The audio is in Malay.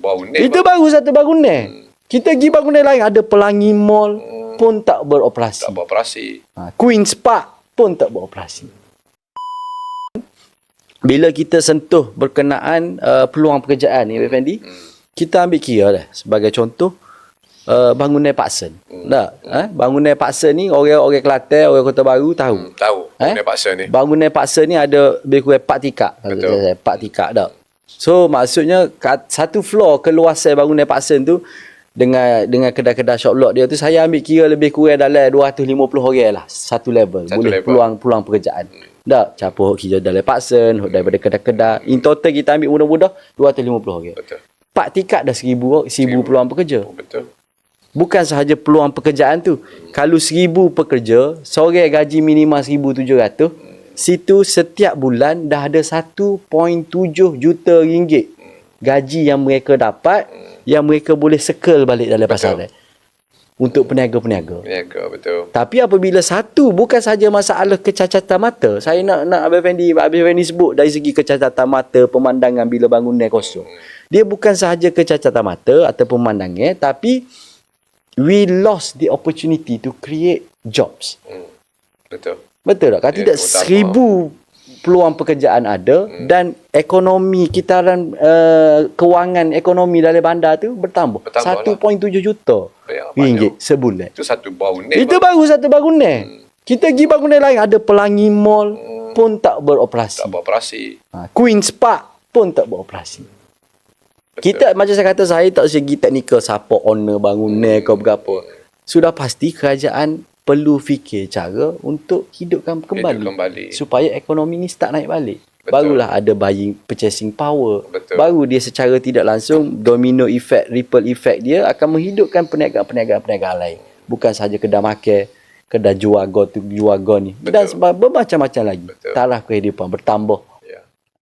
bangunan. Itu baru satu bangunan. Kita pergi bangunan lain, ada Pelangi Mall pun tak beroperasi. Tak beroperasi. Queen's Park pun tak beroperasi. Bila kita sentuh berkenaan peluang pekerjaan ni, Effendi, kita ambil kira dah sebagai contoh bangunan Paksen. Bangunan Paksen ni orang Kelantan, orang Kota Baru tahu. Tahu bangunan Paksen ni. Bangunan Paksen ni ada lebih kurang 4 tingkat. Betul. 4 tingkat dah. So maksudnya satu floor keluasan bangunan Paksen tu dengan kedai-kedai shop lot dia tu, saya ambil kira lebih kurang dalam 250 orang lah satu level. Boleh level. peluang pekerjaan. Tak capur hok kerja dalam Paksen, hok daripada kedai-kedai. In total kita ambil mudah-mudah 250 orang. Betul. 4 tingkat dah 1000 peluang pekerja. Betul. Bukan sahaja peluang pekerjaan tu. Kalau 1000 pekerja, seorang gaji minimal 1,700, situ setiap bulan dah ada 1.7 juta ringgit gaji yang mereka dapat, yang mereka boleh sekel balik dalam pasaran. Untuk peniaga-peniaga. Betul. Tapi apabila satu, bukan saja masalah kecacatan mata. Saya nak Abang Effendi sebut dari segi kecacatan mata, pemandangan bila bangunan kosong. Dia bukan sahaja kecacatan mata atau pemandangan, tapi we lost the opportunity to create jobs. Betul. Betul tak? Kalau tidak 1000 peluang pekerjaan ada dan ekonomi kitaran kewangan ekonomi dalam bandar tu bertambah 1.7 juta ringgit sebulan. Itu satu bangunan. Itu baru satu bangunan. Kita pergi bangunan lain, ada Pelangi Mall pun tak beroperasi. Tak beroperasi. Queen's Park pun tak beroperasi. Betul. Kita macam saya kata, saya tak segi teknikal siapa owner bangunan ke berapa. Sudah pasti kerajaan perlu fikir cara untuk hidupkan kembali. Supaya ekonomi ni start naik balik. Betul. Barulah ada buying purchasing power. Betul. Baru dia secara tidak langsung domino effect, ripple effect dia akan menghidupkan perniagaan-perniagaan lain. Bukan sahaja kedai makan, kedai jual go ni. Dan sebab bermacam-macam lagi. Betul. Taraf kehidupan bertambah